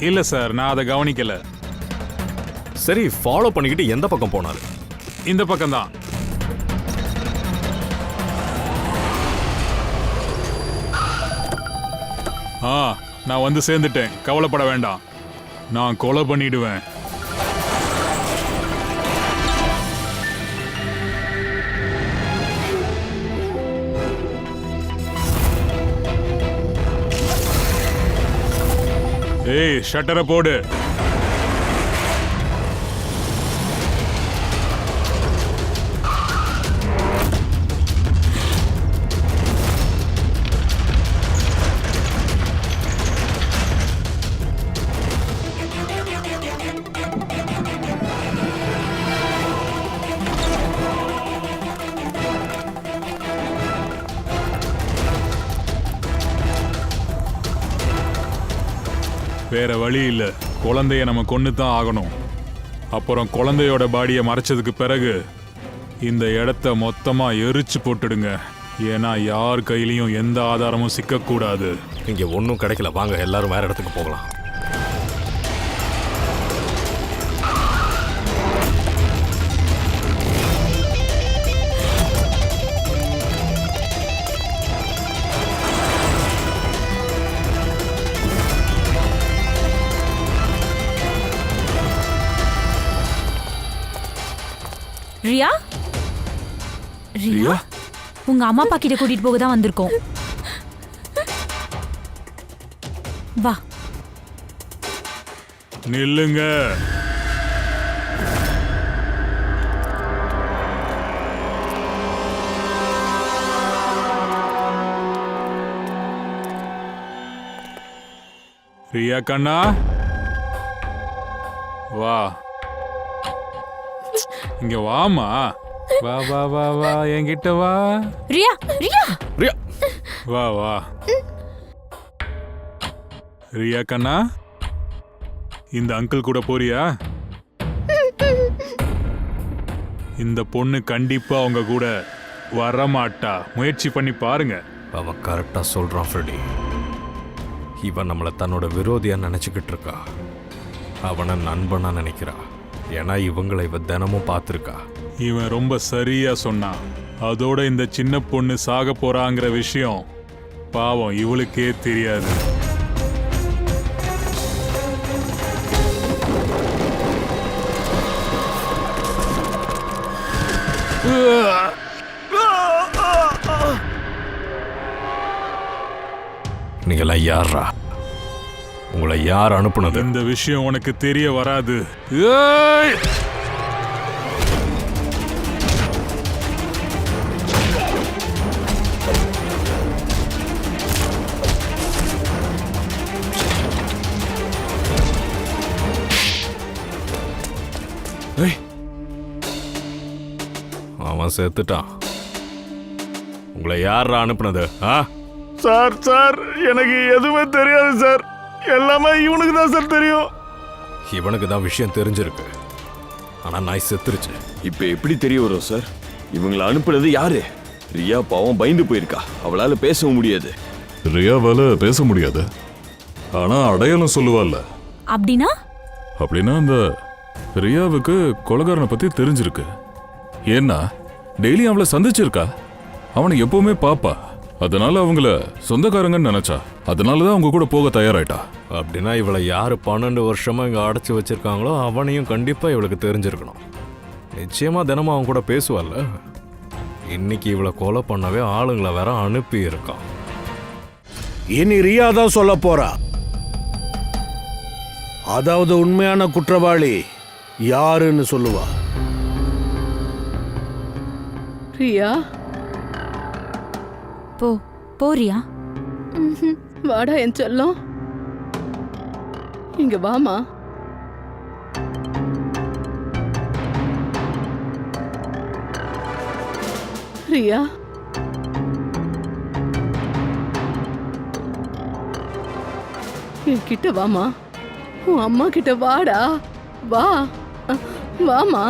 இல்ல சார், நான் அதை கவனிக்கல. சரி, ஃபாலோ பண்ணிக்கிட்டு எந்த பக்கம் போனாரு? இந்த பக்கம் தான். நான் வந்து சேர்ந்துட்டேன், கவலைப்பட வேண்டாம். நான் கொலை பண்ணிடுவேன். ஏய், ஷட்டரை போடு. வேற வழி இல்ல, குழந்தைய நம்ம கொன்னுதான் ஆகணும். அப்புறம் குழந்தையோட பாடியை மறைச்சதுக்கு பிறகு இந்த இடத்த மொத்தமா எரிச்சு போட்டுடுங்க. ஏன்னா யார் கையிலையும் எந்த ஆதாரமும் சிக்கக்கூடாது. இங்க ஒன்றும் கிடைக்கல, வாங்க எல்லாரும் வேற இடத்துக்கு போகலாம். ரியா ரியா உங்க அம்மா அப்பா கிட்ட கூட்டிட்டு போக தான் வந்திருக்கோம். வா. நில்லுங்க. ரியா கண்ணா வா, இங்க வாமா. வா வா வா வா, என்கிட்ட வா. ரியா ரியா ரியா, வா வா. ரியா கண்ணா, இந்த அங்கிள் கூட போறியா? இந்த பொண்ணு கண்டிப்பா அவங்க கூட வரமாட்டா. முயற்சி பண்ணி பாருங்க. அவன் கரெக்டா சொல்றான் ஃப்ரெடி. இவன் நம்மளை தன்னோட விரோதியா நினைச்சுக்கிட்டு இருக்கா. அவனை நண்பனா நினைக்கிறா. ஏன்னா இவங்களை இவ தினமும் பார்த்துருக்கா. இவன் ரொம்ப சரியா சொன்னான். அதோட இந்த சின்ன பொண்ணு சாக போறாங்கிற விஷயம் பாவம் இவளுக்கே தெரியாது. நீங்களாம் யாரா? உங்களை யார் அனுப்புனது? இந்த விஷயம் உனக்கு தெரிய வராது. ஏய்! அவன் செத்துட்டான். உங்களை யாரா அனுப்புனது? சார் சார், எனக்கு எதுவுமே தெரியாது சார். எல்லாமே இவனுக்கு தான் சார் தெரியும். இவனுக்கு தான் விஷயம் தெரிஞ்சிருக்கு. ஆனா நாய் செத்துருச்சு. இப்ப எப்படி தெரிய வரும் சார்? இவங்களை அனுப்புனது யாரு? ரியா பாவம் பயந்து போயிருக்கா. அவளால பேசவும் முடியாது. ரியாவால பேச முடியாது, ஆனா அடையாளம் சொல்லுவாள்ல. அப்படின்னா அப்படின்னா அந்த ரியாவுக்கு கொலைகாரனை பத்தி தெரிஞ்சிருக்கு. ஏன்னா டெய்லி அவளை சந்திச்சிருக்கா. அவனை எப்பவுமே பாப்பா. அதனால அவங்கள சொந்தக்காரங்கன்னு நினைச்சா. அதனாலதான் அவங்க கூட போக தயாராயிட்டா. அப்படின்னா இவளை யாரு 12 வருஷமா இங்க அடைச்சு வச்சிருக்காங்களோ அவனையும் கண்டிப்பா இவளுக்கு தெரிஞ்சிருக்கணும். நிச்சயமா தினமும் அவன் கூட பேசுவாள்ல. இன்னைக்கு இவளை கொலை பண்ணவே ஆளுங்களை வேற அனுப்பி இருக்கான். இனி ரியா தான் சொல்ல போறா. அதாவது உண்மையான குற்றவாளி யாருன்னு சொல்லுவா. ரியா, போ போ ரியா. வாடா என் செல்லம். இங்க வாமா. ரியா, என்கிட்ட வாமா. உன் அம்மா கிட்ட வாடா. வா வாமா.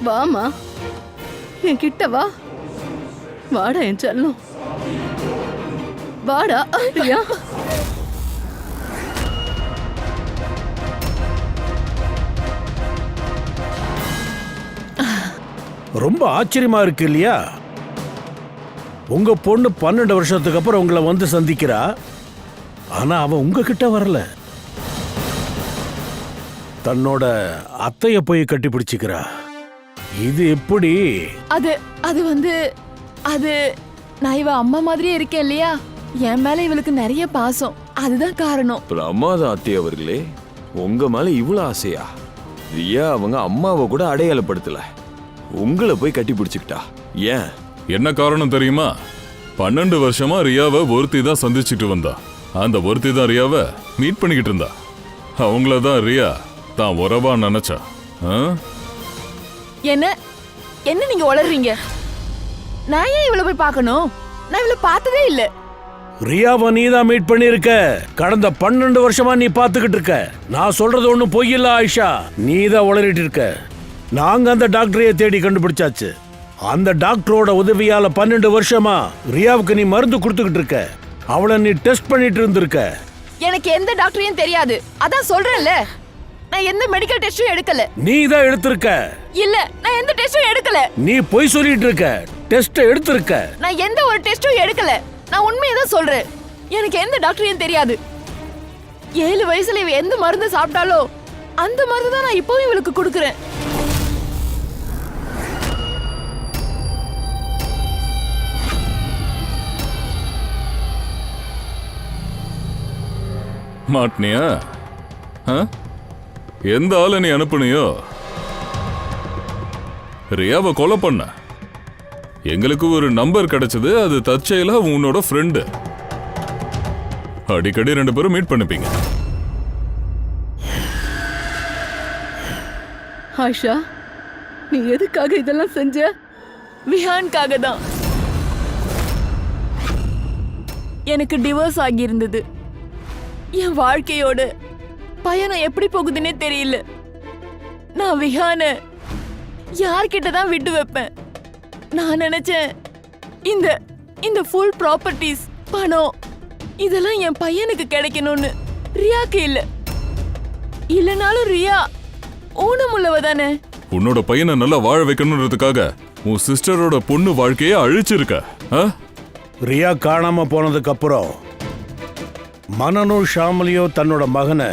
வாமா, என்கிட்ட வா. வாடா என் செல்லம். வாடா ரியா. ரொம்ப ஆச்சரியமா இருக்கு இல்லையா? உங்க பொண்ணு 12 வருஷத்துக்கு அப்புறம் உங்களை வந்து சந்திக்கிறா. ஆனா அவ உங்ககிட்ட வரல. தன்னோட அத்தைய போய் கட்டி பிடிச்சிக்கிறா. இது எப்படி? அது வந்து அது நான் இவ அம்மா மாதிரியே இருக்கேன் இல்லையா? என் மேல இவளுக்கு நிறைய பாசம். அதுதான் காரணம். பிரமாதம் அத்தை அவர்களே. உங்க மேல இவ்வளவு ஆசையா? ரியா அவங்க அம்மாவை கூட அடையாளப்படுத்தல. உங்களை போய் கட்டி பிடிச்சுக்கிட்டா. ஏன்? என்ன காரணம் தெரியுமா? 12 வருஷமா ரியாவை ஒருத்தி தான் சந்திச்சுட்டு வந்தா. அந்த ஒருத்தி தான் ரியாவை மீட் பண்ணிக்கிட்டு இருந்தா. அவங்கள தான் ரியா தான் உறவா நினைச்சா. என்ன என்ன நீங்க உளறீங்க? நான் ஏன் இவளை போய் பார்க்கணும்? நான் இவளை பார்த்ததே இல்ல. ரியாவை நீ தான் மீட் பண்ணிருக்க. கடந்த 12 வருஷமா நீ பாத்துக்கிட்டு இருக்க. நான் சொல்றது ஒண்ணும் பொய் இல்ல ஆயிஷா. நீ தான் உளறிட்டு இருக்க. நாங்க அந்த டாக்டரையே தேடி கண்டுபிடிச்சாச்சு. அந்த டாக்டரோட உதவியால 12 வருஷமா ரியாவுக்கு நீ மருந்து கொடுத்துக்கிட்டு இருக்க. அவளை நீ டெஸ்ட் பண்ணிட்டு இருந்திருக்க. எனக்கு எந்த டாக்டரையும் தெரியாது. அதான் சொல்றேன்ல, நான் எந்த மெடிக்கல் டெஸ்டும் எடுக்கல. நீ தான் எடுத்திருக்க. இல்ல, நான் எந்த டெஸ்டும் எடுக்கல. நீ பொய் சொல்லிட்டு இருக்க. டெஸ்ட் எடுத்திருக்க. நான் எந்த ஒரு டெஸ்டும் எடுக்கல. நான் உண்மையை தான் சொல்றேன். எனக்கு எந்த டாக்டரையும் தெரியாது. 7 வயசுல இவ எந்த மருந்து சாப்பிட்டாலோ அந்த மருந்து தான் நான் இப்பவும் இவளுக்கு கொடுக்கறேன். மாட்டினியா? எந்த ஆளை நீ அனுப்புனியோ? ரியாவை கொலை பண்ண. எங்களுக்கு ஒரு நம்பர் கிடைச்சது. அது தற்செயலா உன்னோட ஃப்ரெண்டு. அடிக்கடி 2 பேரும் மீட் பண்ணிப்பீங்க. ஆயிஷா, நீ எதுக்காக இதெல்லாம் செஞ்ச? விஹான்காக தான். எனக்கு டிவோர்ஸ் ஆகியிருந்தது. என் வாழ்க்கையோட பயணம் எப்படி போகுதுன்னே தெரியல. நான் விஹான யார்கிட்ட தான் விட்டு வைப்பேன்? நான் நினைச்சேன் இந்த இந்த ஃபுல் ப்ராப்பர்ட்டிஸ், பணம் இதெல்லாம் என் பையனுக்கு கிடைக்கணும்னு. ரியாக்கு இல்ல. இல்லனாலும் ரியா ஊனமுள்ளவ தானே. உன்னோட பையனை நல்லா வாழ வைக்கணுன்றதுக்காக உன் சிஸ்டரோட பொண்ணு வாழ்க்கையை அழிச்சிருக்க. ரியா காணாம போனதுக்கு அப்புறம் மனனும் ஷாமலியும் தன்னோட மகனை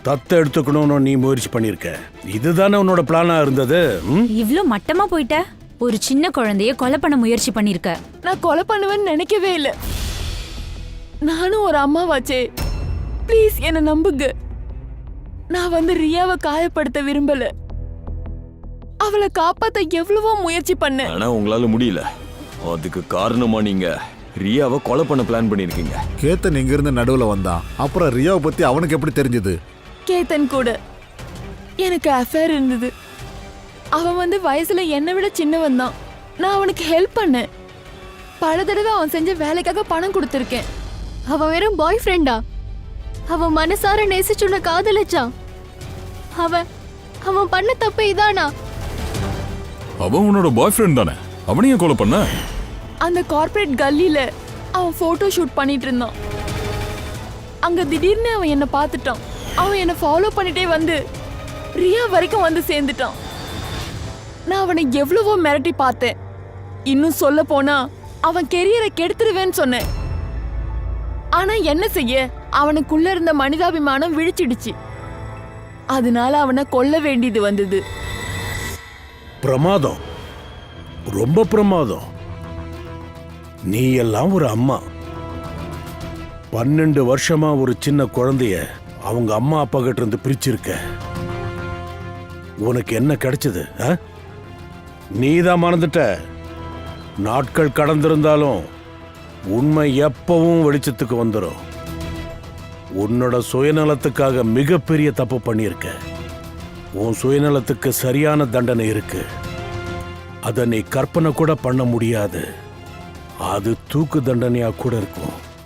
தத்து எடுத்துக்கணும்னு நீ முயற்சி பண்ணிருக்க. இதுதானே உன்னோட பிளானா இருந்தது? இவ்ளோ மட்டமா போயிட்ட. ஒரு சின்ன குழந்தைய கொலை பண்ண முயற்சி பண்ணிருக்க. நான் கொலை பண்ணுவேன்னு நினைக்கவே இல்லை. நானும் ஒரு அம்மாவாச்சே. ப்ளீஸ் என்ன நம்புங்க. நான் ரியாவை காயப்படுத்த விரும்பல. அவளை காப்பாத்த எவ்வளவோ முயற்சி பண்ணேன். ஆனா உங்களால முடியல. அதுக்கு காரணமா நீங்க ரியாவை கொலை பண்ண பிளான் பண்ணிருக்கீங்க. கேத்தன் இங்க இருந்து நடுவுல வந்தான். அப்புறம் ரியாவை பத்தி அவனுக்கு எப்படி தெரிஞ்சது? கேத்தன் கூட எனக்கு அஃபேர் இருந்தது. அவன் வயசுல என்னை விட சின்னவன் தான். நான் அவனுக்கு ஹெல்ப் பண்ணேன். பல தடவை அவன் செஞ்ச வேலைக்காக பணம் கொடுத்துருக்கேன். அவன் வெறும் பாய் ஃப்ரெண்டா? அவன் மனசார நேசிச்சுள்ள காதலிச்சான். அவன் பண்ண தப்பு இதானா? அவன் உன்னோட பாய் ஃப்ரெண்ட் தானே. அவனையும் கொலை பண்ண? அந்த கார்ப்பரேட் கல்லில அவன் போட்டோ ஷூட் பண்ணிட்டு இருந்தான். அங்க திடீர்னு அவன் என்ன பார்த்துட்டான். அவன் என்ன ஃபாலோ பண்ணிட்டே ரியா வரைக்கும் சேர்ந்துட்டான். நான் அவனை எவ்வளவோ மிரட்டி பார்த்தேன். இன்னும் சொல்ல போனா அவன் கெரியரை கெடுத்துருவேன்னு சொன்னேன். ஆனா என்ன செய்ய, அவனுக்குள்ள இருந்த மனிதாபிமானம் விழிச்சிடுச்சு. அதனால அவனை கொல்ல வேண்டியது வந்தது. பிரமாதம், ரொம்ப பிரமாதம். நீ எல்லாம் ஒரு அம்மா. 12 வருஷமா ஒரு சின்ன குழந்தைய அவங்க அம்மா அப்பா கிட்ட இருந்து பிரிச்சிருக்க. உனக்கு என்ன கிடைச்சது? நீதான் மறந்துட்ட. நாட்கள் கடந்திருந்தாலும் உண்மை எப்பவும் வெளிச்சத்துக்கு வந்துடும். உன்னோட சுயநலத்துக்காக மிகப்பெரிய தப்பு பண்ணியிருக்க. உன் சுயநலத்துக்கு சரியான தண்டனை இருக்கு. அதை நீ கற்பனை கூட பண்ண முடியாது. அது தூக்கு தண்டனையா கூட இருக்கும்.